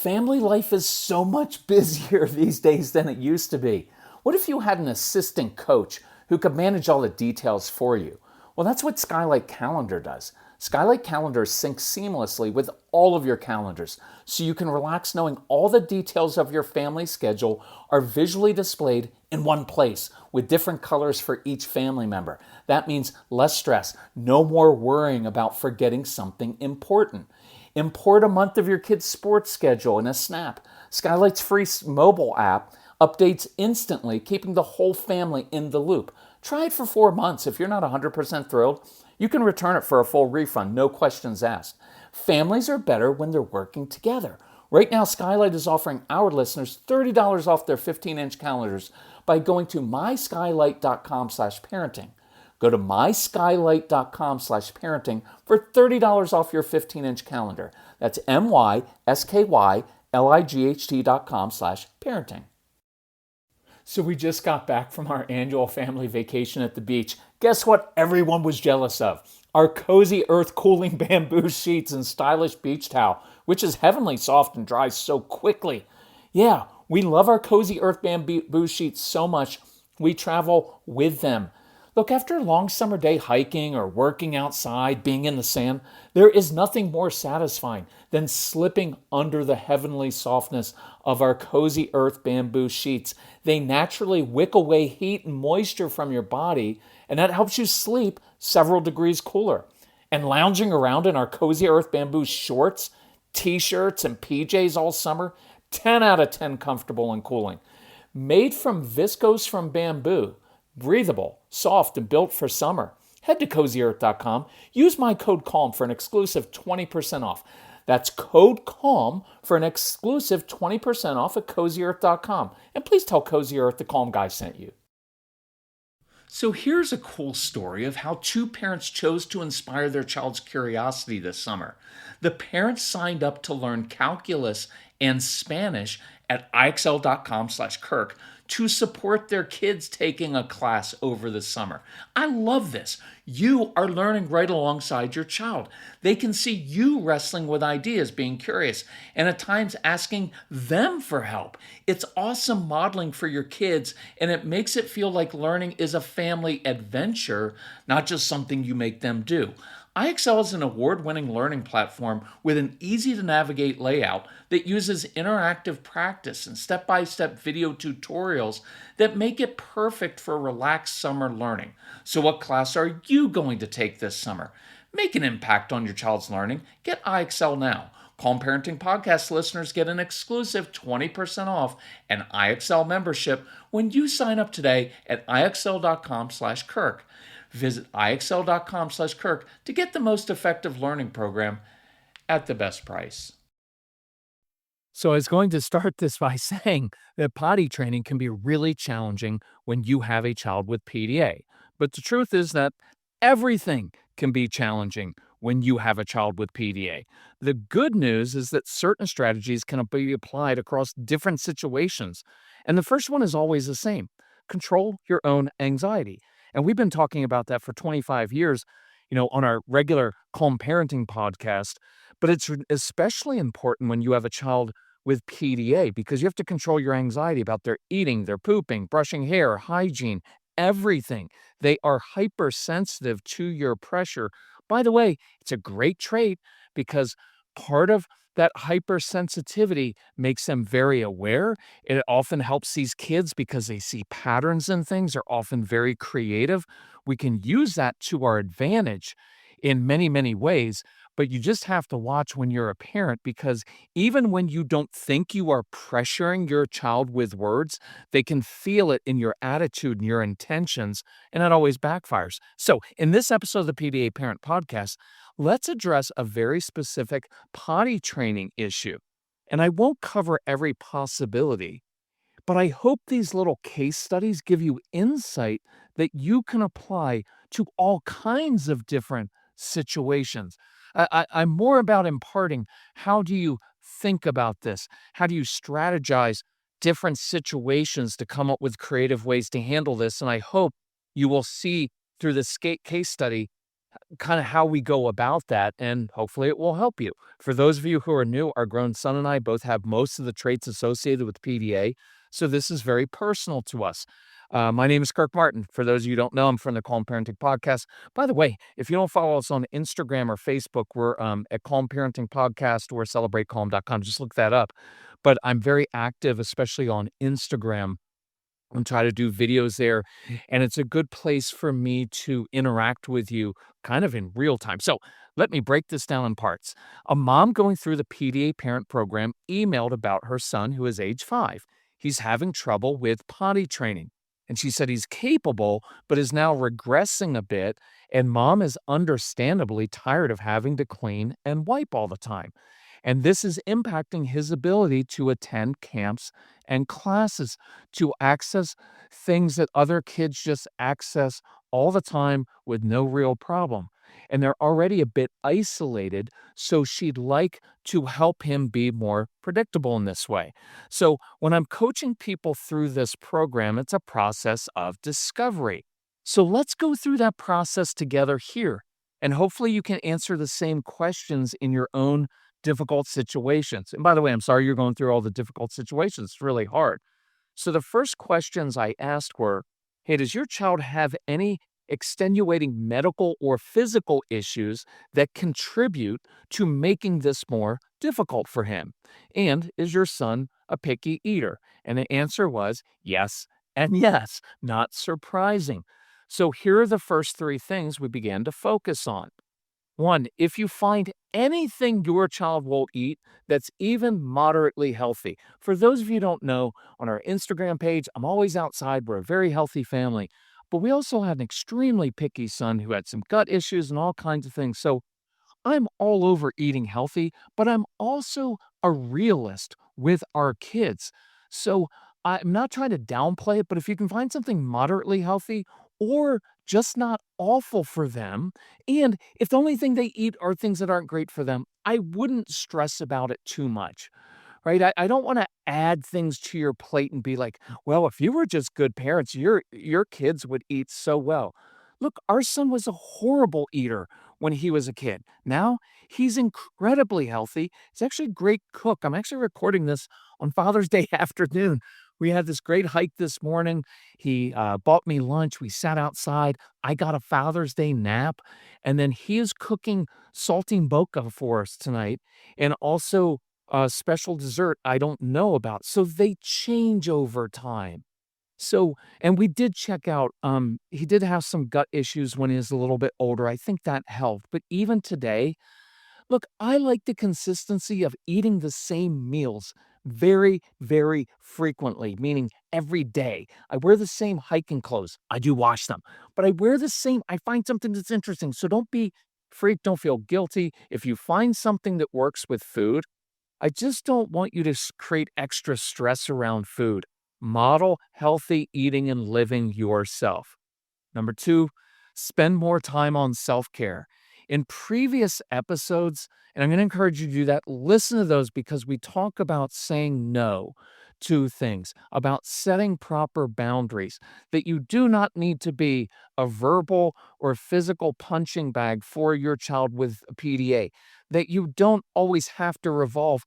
Family life is so much busier these days than it used to be. What if you had an assistant coach who could manage all the details for you? Well, that's what Skylight Calendar does. Skylight Calendar syncs seamlessly with all of your calendars, so you can relax knowing all the details of your family schedule are visually displayed in one place with different colors for each family member. That means less stress, no more worrying about forgetting something important. Import a month of your kid's sports schedule in a snap. Skylight's free mobile app updates instantly, keeping the whole family in the loop. Try it for 4 months. If you're not 100% thrilled, you can return it for a full refund, no questions asked. Families are better when they're working together. Right now, Skylight is offering our listeners $30 off their 15-inch calendars by going to myskylight.com/parenting. Go to myskylight.com/parenting for $30 off your 15-inch calendar. That's myskylight.com/parenting. So we just got back from our annual family vacation at the beach. Guess what everyone was jealous of? Our cozy earth cooling bamboo sheets and stylish beach towel, which is heavenly soft and dries so quickly. Yeah, we love our cozy earth bamboo sheets so much, we travel with them. Look, after a long summer day hiking or working outside, being in the sand, there is nothing more satisfying than slipping under the heavenly softness of our cozy earth bamboo sheets. They naturally wick away heat and moisture from your body, and that helps you sleep several degrees cooler. And lounging around in our cozy earth bamboo shorts, t-shirts, and PJs all summer, 10 out of 10 comfortable and cooling. Made from viscose from bamboo, breathable, soft, and built for summer. Head to CozyEarth.com. Use my code CALM for an exclusive 20% off. That's code CALM for an exclusive 20% off at CozyEarth.com. And please tell Cozy Earth the Calm Guy sent you. So here's a cool story of how two parents chose to inspire their child's curiosity this summer. The parents signed up to learn calculus and Spanish at IXL.com/Kirk to support their kids taking a class over the summer. I love this. You are learning right alongside your child. They can see you wrestling with ideas, being curious, and at times asking them for help. It's awesome modeling for your kids, and it makes it feel like learning is a family adventure, not just something you make them do. IXL is an award-winning learning platform with an easy-to-navigate layout that uses interactive practice and step-by-step video tutorials that make it perfect for relaxed summer learning. So what class are you going to take this summer? Make an impact on your child's learning. Get IXL now. Calm Parenting Podcast listeners get an exclusive 20% off an IXL membership when you sign up today at IXL.com/Kirk. Visit IXL.com/Kirk to get the most effective learning program at the best price. So I was going to start this by saying that potty training can be really challenging when you have a child with PDA. But the truth is that everything can be challenging when you have a child with PDA. The good news is that certain strategies can be applied across different situations. And the first one is always the same: control your own anxiety. And we've been talking about that for 25 years, on our regular Calm Parenting podcast. But it's especially important when you have a child with PDA because you have to control your anxiety about their eating, their pooping, brushing hair, hygiene, everything. They are hypersensitive to your pressure. By the way, it's a great trait because part of that hypersensitivity makes them very aware. It often helps these kids because they see patterns in things, are often very creative. We can use that to our advantage in many, many ways. But you just have to watch when you're a parent because even when you don't think you are pressuring your child with words, they can feel it in your attitude and your intentions, and it always backfires. So, in this episode of the PDA Parent Podcast, let's address a very specific potty training issue. And I won't cover every possibility, but I hope these little case studies give you insight that you can apply to all kinds of different situations. I'm more about imparting how do you think about this? How do you strategize different situations to come up with creative ways to handle this? And I hope you will see through this case study kind of how we go about that, and hopefully it will help you. For those of you who are new, our grown son and I both have most of the traits associated with PDA, so this is very personal to us. My name is Kirk Martin. For those of you who don't know, I'm from the Calm Parenting Podcast. By the way, if you don't follow us on Instagram or Facebook, we're at Calm Parenting Podcast or celebratecalm.com. Just look that up. But I'm very active, especially on Instagram, and try to do videos there. And it's a good place for me to interact with you kind of in real time. So let me break this down in parts. A mom going through the PDA parent program emailed about her son who is age 5. He's having trouble with potty training. And she said he's capable, but is now regressing a bit. And mom is understandably tired of having to clean and wipe all the time. And this is impacting his ability to attend camps and classes, to access things that other kids just access all the time with no real problem. And they're already a bit isolated, so she'd like to help him be more predictable in this way. So, when I'm coaching people through this program, it's a process of discovery. So, let's go through that process together here. And hopefully, you can answer the same questions in your own difficult situations. And by the way, I'm sorry you're going through all the difficult situations. It's really hard. So the first questions I asked were, hey, does your child have any extenuating medical or physical issues that contribute to making this more difficult for him? And is your son a picky eater? And the answer was yes and yes, not surprising. So here are the first three things we began to focus on. One, if you find anything your child will eat that's even moderately healthy. For those of you who don't know, on our Instagram page, I'm always outside. We're a very healthy family. But we also had an extremely picky son who had some gut issues and all kinds of things. So I'm all over eating healthy, but I'm also a realist with our kids. So I'm not trying to downplay it, but if you can find something moderately healthy or just not awful for them, and if the only thing they eat are things that aren't great for them, I wouldn't stress about it too much. Right? I don't wanna add things to your plate and be like, "Well, if you were just good parents, your kids would eat so well." Look, our son was a horrible eater when he was a kid. Now, he's incredibly healthy. He's actually a great cook. I'm actually recording this on Father's Day afternoon. We had this great hike this morning. He, bought me lunch. We sat outside. I got a Father's Day nap, and then he is cooking saltimbocca for us tonight, and also a special dessert I don't know about. So they change over time. So, and we did check out, he did have some gut issues when he was a little bit older. I think that helped. But even today, look, I like the consistency of eating the same meals very, very frequently, meaning every day. I wear the same hiking clothes. I do wash them, but I wear the same. I find something that's interesting. So don't be freaked. Don't feel guilty. If you find something that works with food, I just don't want you to create extra stress around food. Model healthy eating and living yourself. Number two, spend more time on self care. In previous episodes, and I'm going to encourage you to do that, listen to those because we talk about saying no to things, about setting proper boundaries, that you do not need to be a verbal or physical punching bag for your child with a PDA, that you don't always have to revolve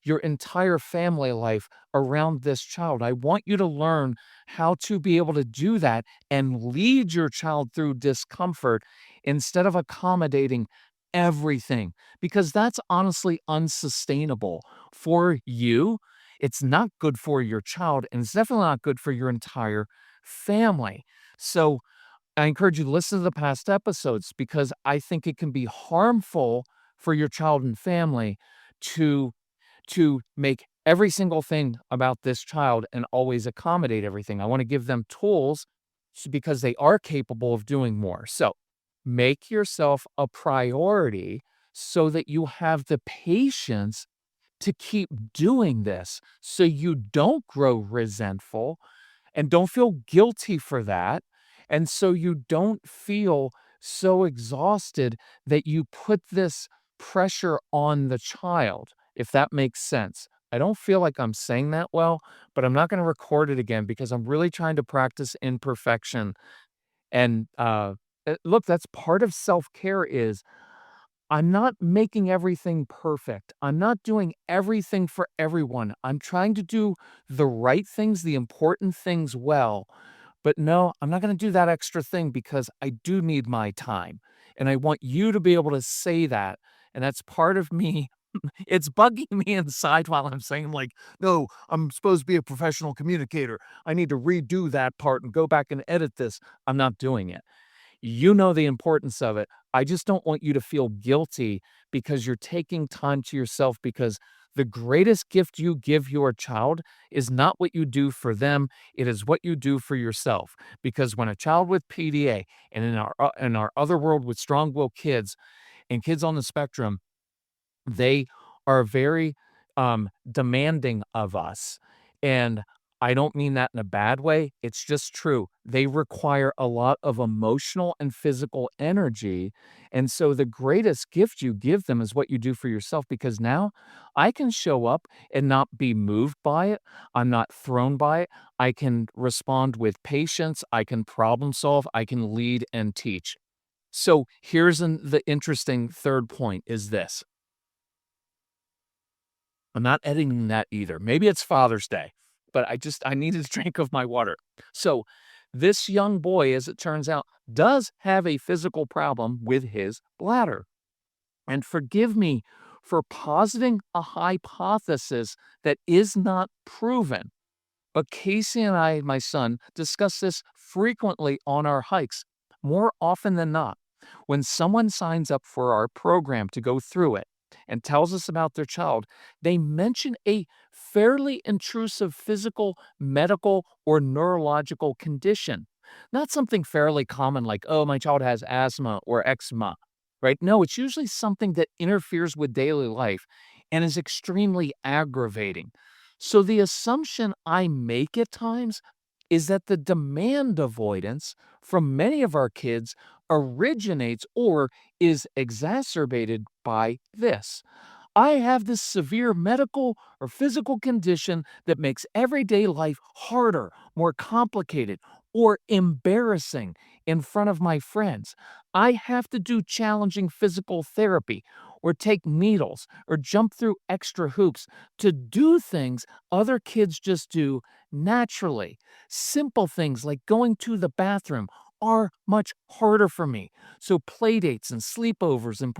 your entire family life around this child. I want you to learn how to be able to do that and lead your child through discomfort instead of accommodating everything, because that's honestly unsustainable for you. It's not good for your child, and it's definitely not good for your entire family. So I encourage you to listen to the past episodes because I think it can be harmful for your child and family to make every single thing about this child and always accommodate everything. I want to give them tools because they are capable of doing more. So make yourself a priority so that you have the patience to keep doing this so you don't grow resentful and don't feel guilty for that. And so you don't feel so exhausted that you put this pressure on the child, if that makes sense. I don't feel like I'm saying that well, but I'm not going to record it again because I'm really trying to practice imperfection and Look, that's part of self-care is I'm not making everything perfect. I'm not doing everything for everyone. I'm trying to do the right things, the important things well. But no, I'm not going to do that extra thing because I do need my time. And I want you to be able to say that. And that's part of me. It's bugging me inside while I'm saying, like, no, I'm supposed to be a professional communicator. I need to redo that part and go back and edit this. I'm not doing it. You know the importance of it. I just don't want you to feel guilty because you're taking time to yourself because the greatest gift you give your child is not what you do for them, it is what you do for yourself. Because when a child with PDA and in our other world with strong-willed kids and kids on the spectrum, they are very, demanding of us, and I don't mean that in a bad way, it's just true. They require a lot of emotional and physical energy, and so the greatest gift you give them is what you do for yourself because now I can show up and not be moved by it, I'm not thrown by it, I can respond with patience, I can problem solve, I can lead and teach. So here's the interesting third point is this. I'm not editing that either. Maybe it's Father's Day, but I needed a drink of my water. So, this young boy, as it turns out, does have a physical problem with his bladder. And forgive me for positing a hypothesis that is not proven. But Casey and I, my son, discuss this frequently on our hikes, more often than not. When someone signs up for our program to go through it and tells us about their child, they mention a fairly intrusive physical, medical, or neurological condition. Not something fairly common like, oh, my child has asthma or eczema, right? No, it's usually something that interferes with daily life and is extremely aggravating. So the assumption I make at times is that the demand avoidance from many of our kids originates or is exacerbated by this. I have this severe medical or physical condition that makes everyday life harder, more complicated, or embarrassing in front of my friends. I have to do challenging physical therapy or take needles or jump through extra hoops to do things other kids just do naturally. Simple things like going to the bathroom are much harder for me. So playdates and sleepovers and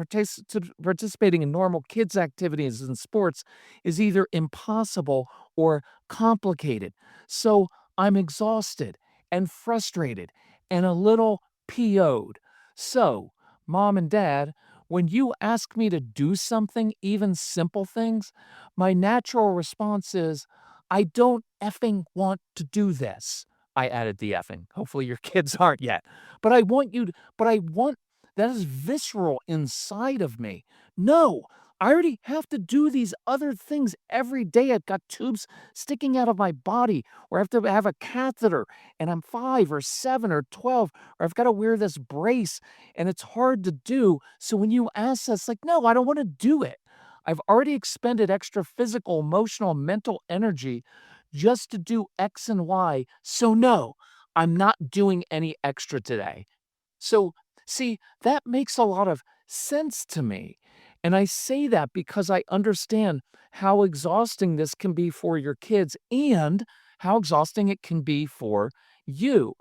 participating in normal kids activities and sports is either impossible or complicated. So I'm exhausted and frustrated and a little PO'd. So, mom and dad, when you ask me to do something, even simple things, my natural response is, I don't effing want to do this. I added the effing. Hopefully your kids aren't yet. But I want you to, but I want that is visceral inside of me. No, I already have to do these other things every day. I've got tubes sticking out of my body, or I have to have a catheter, and I'm 5 or 7 or 12, or I've got to wear this brace, and it's hard to do. So when you ask us, like, no, I don't want to do it. I've already expended extra physical, emotional, mental energy just to do X and Y. So, no, I'm not doing any extra today. So, see, that makes a lot of sense to me. And I say that because I understand how exhausting this can be for your kids and how exhausting it can be for you.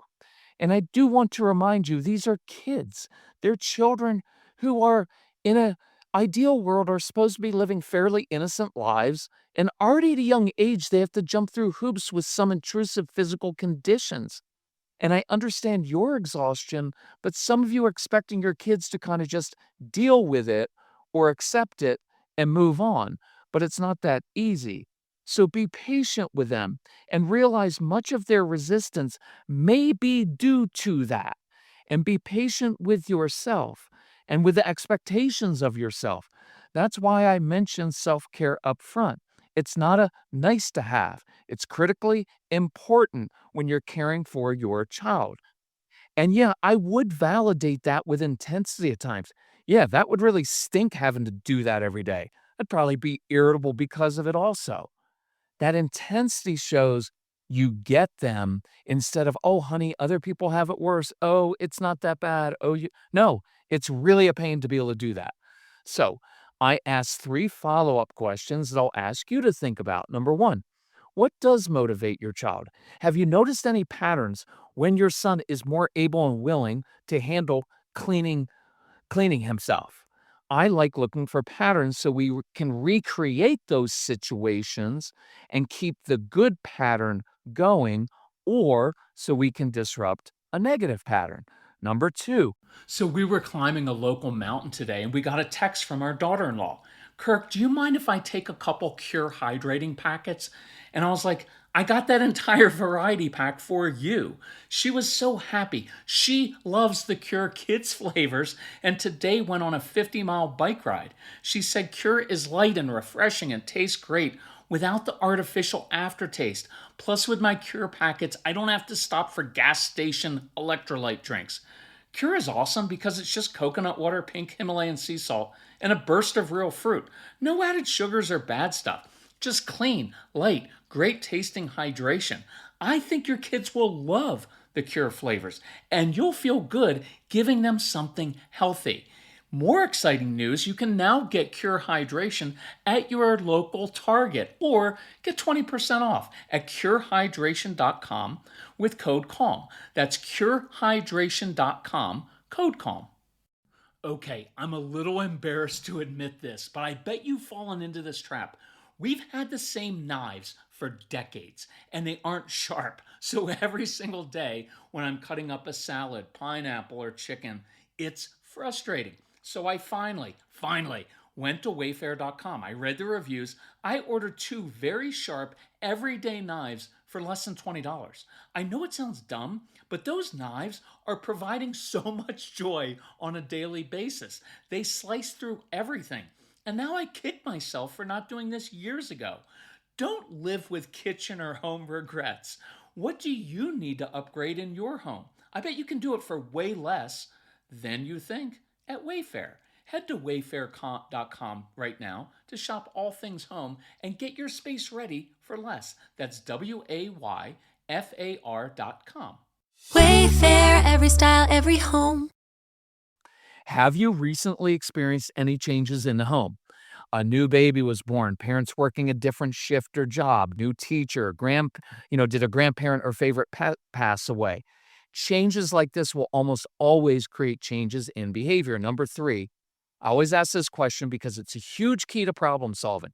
And I do want to remind you, these are kids. They're children who are in a ideal world are supposed to be living fairly innocent lives, and already at a young age they have to jump through hoops with some intrusive physical conditions. And I understand your exhaustion, but some of you are expecting your kids to kind of just deal with it or accept it and move on. But it's not that easy. So be patient with them and realize much of their resistance may be due to that. And be patient with yourself and with the expectations of yourself. That's why I mentioned self care up front. It's not a nice to have, it's critically important when you're caring for your child. And yeah, I would validate that with intensity at times. Yeah, that would really stink having to do that every day. I'd probably be irritable because of it also. That intensity shows you get them instead of, "Oh, honey, other people have it worse. Oh, it's not that bad. Oh, you" No, it's really a pain to be able to do that. So, I asked 3 follow-up questions that I'll ask you to think about. Number 1, what does motivate your child? Have you noticed any patterns when your son is more able and willing to handle cleaning cleaning himself? I like looking for patterns so we can recreate those situations and keep the good pattern going, or so we can disrupt a negative pattern. Number 2, So we were climbing a local mountain today and we got a text from our daughter in law. Kirk, do you mind if I take a couple Cure hydrating packets? And I was like, I got that entire variety pack for you. She was so happy. She loves the Cure kids flavors and today went on a 50-mile bike ride. She said Cure is light and refreshing and tastes great without the artificial aftertaste. Plus, with my Cure packets, I don't have to stop for gas station electrolyte drinks. Cure is awesome because it's just coconut water, pink Himalayan sea salt, and a burst of real fruit. No added sugars or bad stuff. Just clean, light, great tasting hydration. I think your kids will love the Cure flavors, and you'll feel good giving them something healthy. More exciting news, you can now get Cure Hydration at your local Target or get 20% off at curehydration.com with code CALM. That's curehydration.com, code CALM. Okay, I'm a little embarrassed to admit this, but I bet you've fallen into this trap. We've had the same knives for decades, and they aren't sharp. So every single day when I'm cutting up a salad, pineapple, or chicken, it's frustrating. So I finally went to wayfair.com. I read the reviews. I ordered 2 very sharp, everyday knives for less than $20. I know it sounds dumb, but those knives are providing so much joy on a daily basis. They slice through everything. And now I kick myself for not doing this years ago. Don't live with kitchen or home regrets. What do you need to upgrade in your home? I bet you can do it for way less than you think at Wayfair. Head to wayfair.com right now to shop all things home and get your space ready for less. That's WAYFAR.com. Wayfair, every style, every home. have you recently experienced any changes in the home? A new baby was born, parents working a different shift or job, new teacher, did a grandparent or favorite pet pass away? Changes like this will almost always create changes in behavior. Number 3, I always ask this question because it's a huge key to problem solving.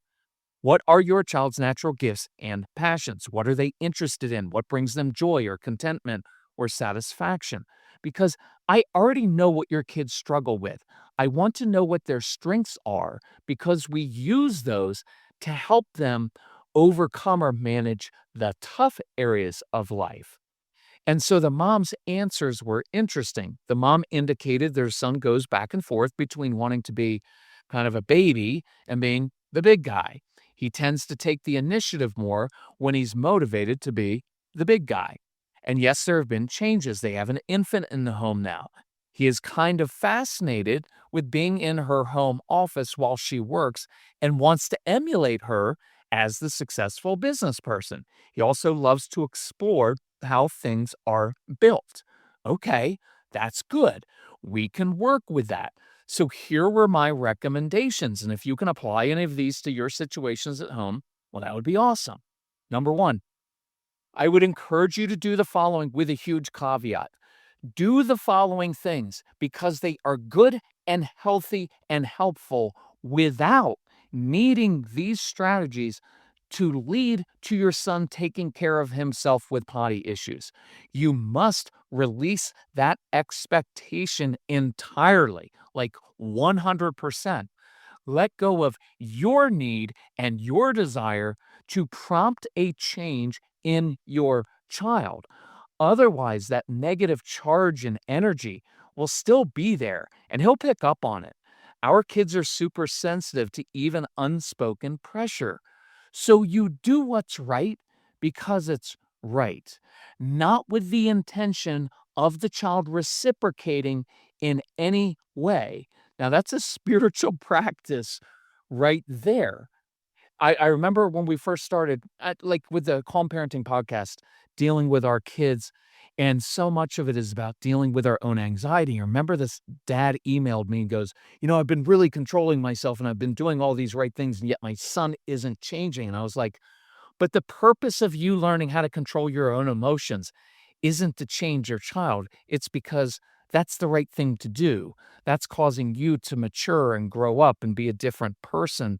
What are your child's natural gifts and passions? What are they interested in? What brings them joy or contentment or satisfaction? Because I already know what your kids struggle with. I want to know what their strengths are because we use those to help them overcome or manage the tough areas of life. And so the mom's answers were interesting. The mom indicated their son goes back and forth between wanting to be kind of a baby and being the big guy. He tends to take the initiative more when he's motivated to be the big guy. And yes, there have been changes. They have an infant in the home now. He is kind of fascinated with being in her home office while she works and wants to emulate her as the successful business person. He also loves to explore how things are built. Okay, that's good. We can work with that. So here were my recommendations. And if you can apply any of these to your situations at home, well, that would be awesome. Number 1, I would encourage you to do the following with a huge caveat. Do the following things because they are good and healthy and helpful without needing these strategies to lead to your son taking care of himself with potty issues. You must release that expectation entirely, like 100%. Let go of your need and your desire to prompt a change in your child. Otherwise, that negative charge and energy will still be there and he'll pick up on it. Our kids are super sensitive to even unspoken pressure. So you do what's right because it's right, not with the intention of the child reciprocating in any way. Now, that's a spiritual practice right there. I remember when we first started, like, with the Calm Parenting podcast, dealing with our kids, and so much of it is about dealing with our own anxiety. I remember this dad emailed me and goes, I've been really controlling myself, and I've been doing all these right things, and yet my son isn't changing." And I was like, "But the purpose of you learning how to control your own emotions isn't to change your child. It's because that's the right thing to do. That's causing you to mature and grow up and be a different person,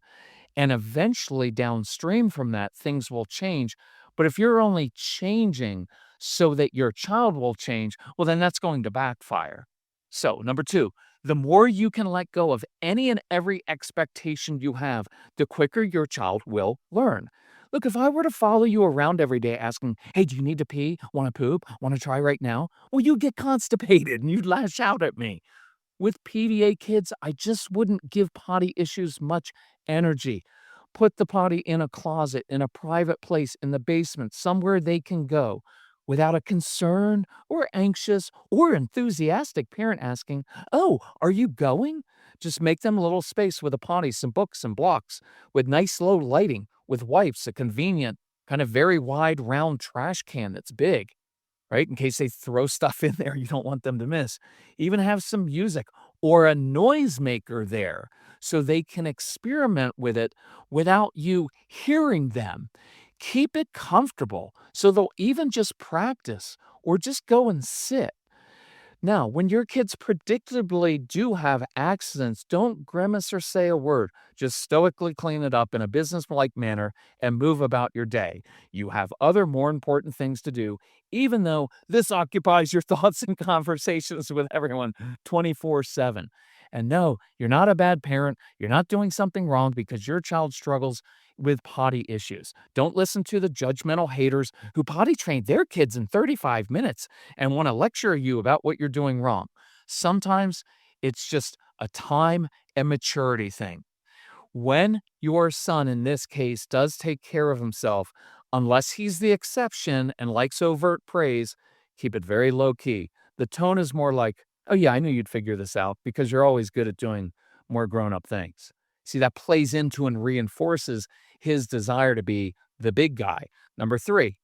and eventually, downstream from that, things will change. But if you're only changing so that your child will change, well, then that's going to backfire." So, number two, the more you can let go of any and every expectation you have, the quicker your child will learn. Look, if I were to follow you around every day asking, "Hey, do you need to pee? Want to poop? Want to try right now?" Well, you'd get constipated and you'd lash out at me. With PDA kids, I just wouldn't give potty issues much energy. Put the potty in a closet, in a private place, in the basement, somewhere they can go without a concerned or anxious or enthusiastic parent asking, "Oh, are you going?" Just make them a little space with a potty, some books and blocks, with nice low lighting, with wipes, a convenient, kind of very wide round trash can that's big, right? In case they throw stuff in there you don't want them to miss. Even have some music or a noisemaker there so they can experiment with it without you hearing them. Keep it comfortable so they'll even just practice or just go and sit. Now, when your kids predictably do have accidents, don't grimace or say a word. Just stoically clean it up in a businesslike manner and move about your day. You have other more important things to do, even though this occupies your thoughts and conversations with everyone 24/7. And no, you're not a bad parent. You're not doing something wrong because your child struggles with potty issues. Don't listen to the judgmental haters who potty train their kids in 35 minutes and want to lecture you about what you're doing wrong. Sometimes it's just a time and maturity thing. When your son, in this case, does take care of himself, unless he's the exception and likes overt praise, keep it very low key. The tone is more like, "Oh, yeah, I knew you'd figure this out because you're always good at doing more grown up things." See, that plays into and reinforces his desire to be the big guy. Number three,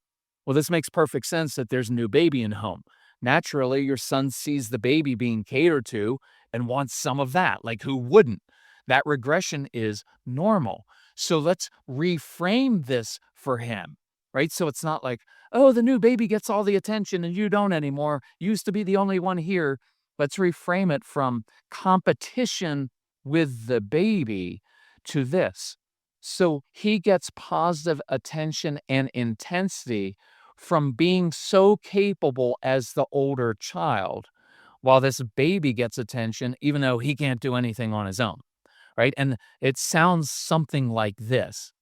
well, this makes perfect sense that there's a new baby in the home. Naturally, your son sees the baby being catered to and wants some of that. Like, who wouldn't? That regression is normal. So let's reframe this for him, right? So it's not like, "Oh, the new baby gets all the attention and you don't anymore. You used to be the only one here." Let's reframe it from competition with the baby to this. So he gets positive attention and intensity from being so capable as the older child, while this baby gets attention even though he can't do anything on his own, right? And it sounds something like this.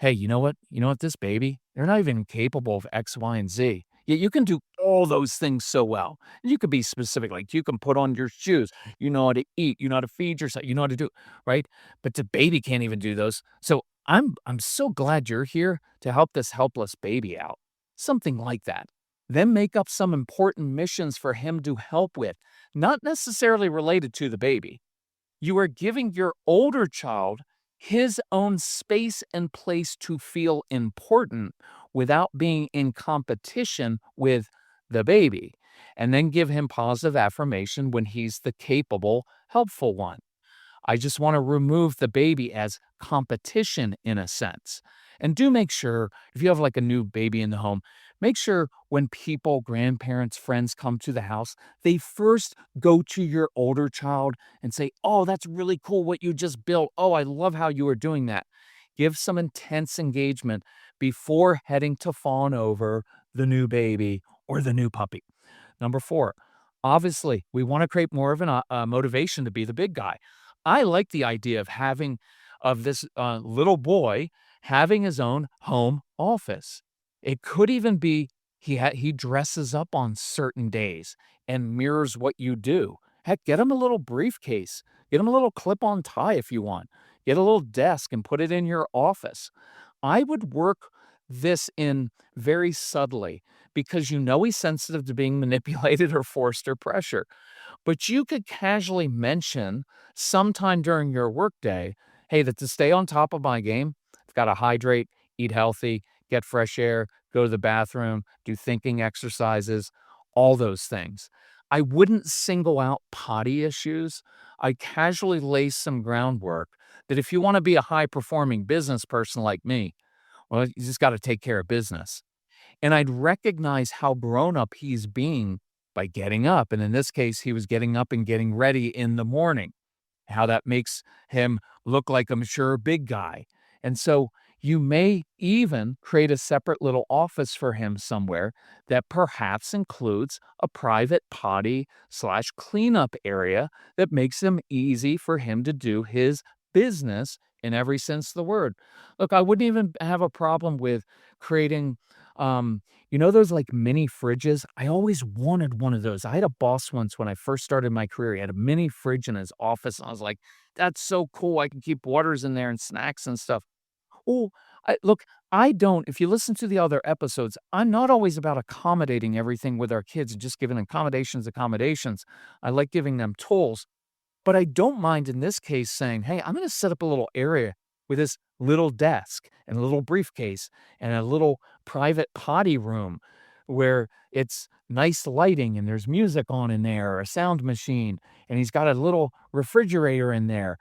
"Hey, you know what? You know what? This baby, they're not even capable of X, Y, and Z. Yet you can do all those things so well." And you could be specific, like you can put on your shoes, you know how to eat, you know how to feed yourself, you know how to do, right? But the baby can't even do those. So I'm so glad you're here to help this helpless baby out. Something like that. Then make up some important missions for him to help with, not necessarily related to the baby. You are giving your older child his own space and place to feel important without being in competition with the baby. And then give him positive affirmation when he's the capable, helpful one. I just want to remove the baby as competition in a sense. And do make sure, if you have like a new baby in the home, make sure when people, grandparents, friends come to the house, they first go to your older child and say, "Oh, that's really cool what you just built. Oh, I love how you are doing that." Give some intense engagement before heading to fawn over the new baby or the new puppy. Number four, obviously, we want to create more of a motivation to be the big guy. I like the idea of having of this little boy having his own home office. It could even be he dresses up on certain days and mirrors what you do. Heck, get him a little briefcase. Get him a little clip-on tie if you want. Get a little desk and put it in your office. I would work this in very subtly because you know he's sensitive to being manipulated or forced or pressure. But you could casually mention sometime during your workday, "Hey, that to stay on top of my game, got to hydrate, eat healthy, get fresh air, go to the bathroom, do thinking exercises, all those things. I wouldn't single out potty issues. I casually lay some groundwork that if you want to be a high performing business person like me, well, you just got to take care of business. And I'd recognize how grown up he's being by getting up. And in this case, he was getting up and getting ready in the morning, how that makes him look like a mature big guy. And so you may even create a separate little office for him somewhere that perhaps includes a private potty slash cleanup area that makes him easy for him to do his business in every sense of the word. Look, I wouldn't even have a problem with creating um, those like mini fridges? I always wanted one of those. I had a boss once when I first started my career. He had a mini fridge in his office. And I was like, that's so cool. I can keep waters in there and snacks and stuff. Oh, look, I don't, if you listen to the other episodes, I'm not always about accommodating everything with our kids and just giving accommodations. I like giving them tools. But I don't mind in this case saying, "Hey, I'm gonna set up a little area with this little desk and a little briefcase and a little private potty room where it's nice lighting and there's music on in there or a sound machine, and he's got a little refrigerator in there."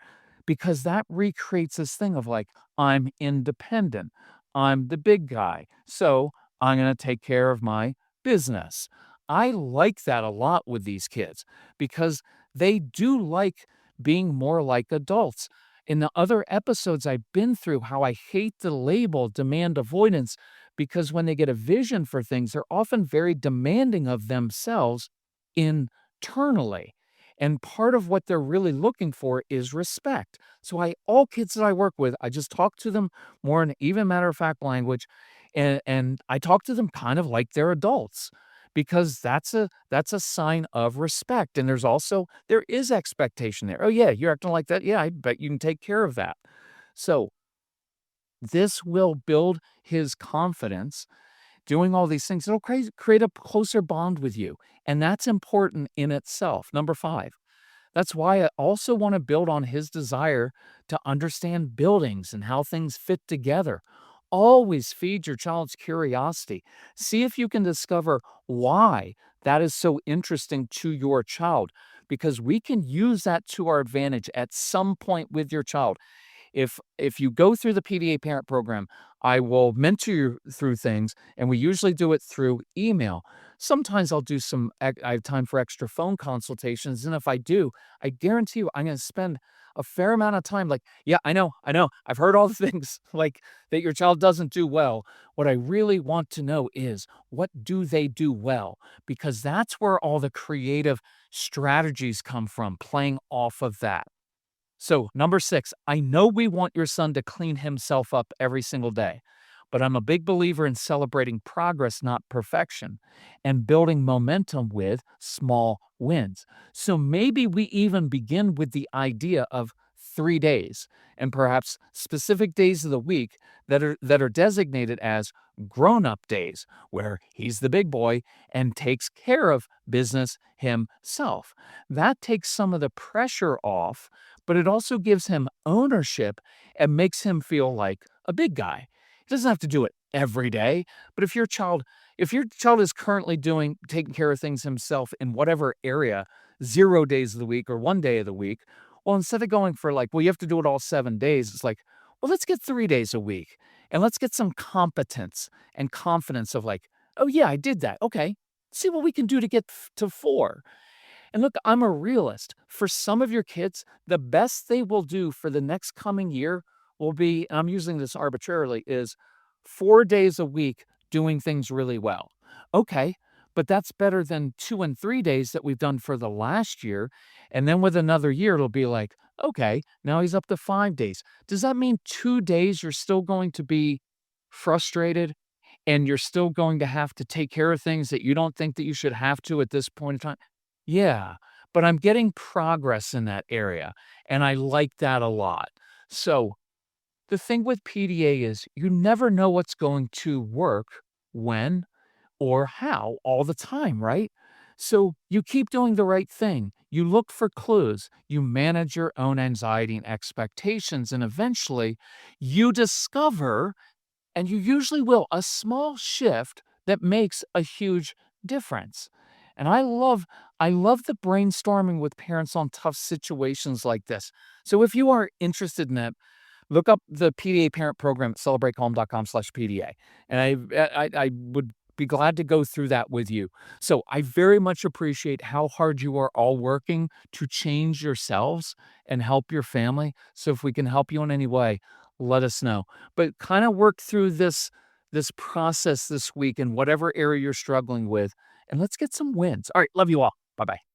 Because that recreates this thing of like, I'm independent. I'm the big guy. So I'm gonna take care of my business. I like that a lot with these kids because they do like being more like adults. In the other episodes I've been through, how I hate the label demand avoidance because when they get a vision for things, they're often very demanding of themselves internally. And part of what they're really looking for is respect. So all kids that I work with, I just talk to them more in even matter of fact language, and I talk to them kind of like they're adults because that's a sign of respect. And there is expectation there. Oh yeah, you're acting like that. Yeah, I bet you can take care of that. So this will build his confidence. Doing all these things, it'll create a closer bond with you. And that's important in itself. Number 5. That's why I also want to build on his desire to understand buildings and how things fit together. Always feed your child's curiosity. See if you can discover why that is so interesting to your child, because we can use that to our advantage at some point with your child. If you go through the PDA parent program, I will mentor you through things, and we usually do it through email. Sometimes I'll do I have time for extra phone consultations, and if I do, I guarantee you I'm gonna spend a fair amount of time like, "Yeah, I know, I've heard all the things, like, that your child doesn't do well. What I really want to know is, what do they do well?" Because that's where all the creative strategies come from, playing off of that. So, number 6, I know we want your son to clean himself up every single day, but I'm a big believer in celebrating progress, not perfection, and building momentum with small wins. So, maybe we even begin with the idea of 3 days and perhaps specific days of the week that are designated as grown-up days where he's the big boy and takes care of business himself. That takes some of the pressure off, but it also gives him ownership and makes him feel like a big guy. He doesn't have to do it every day, but if your child is currently taking care of things himself in whatever area, 0 days of the week or 1 day of the week, well, instead of going for like, well, you have to do it all 7 days, it's like, well, let's get 3 days a week and let's get some competence and confidence of like, oh yeah, I did that. Okay. See what we can do to get to 4. And look, I'm a realist. For some of your kids, the best they will do for the next coming year will be, and I'm using this arbitrarily, is 4 days a week doing things really well. Okay, but that's better than 2 and 3 days that we've done for the last year. And then with another year, it'll be like, okay, now he's up to 5 days. Does that mean 2 days you're still going to be frustrated and you're still going to have to take care of things that you don't think that you should have to at this point in time? Yeah, but I'm getting progress in that area, and I like that a lot. So, the thing with PDA is you never know what's going to work when or how all the time, right? So you keep doing the right thing. You look for clues. You manage your own anxiety and expectations. And eventually you discover, and you usually will, a small shift that makes a huge difference. And I love the brainstorming with parents on tough situations like this. So if you are interested in that, look up the PDA parent program at celebratecalm.com/PDA. And I would be glad to go through that with you. So I very much appreciate how hard you are all working to change yourselves and help your family. So if we can help you in any way, let us know. But kind of work through this process this week in whatever area you're struggling with, and let's get some wins. All right, love you all. Bye-bye.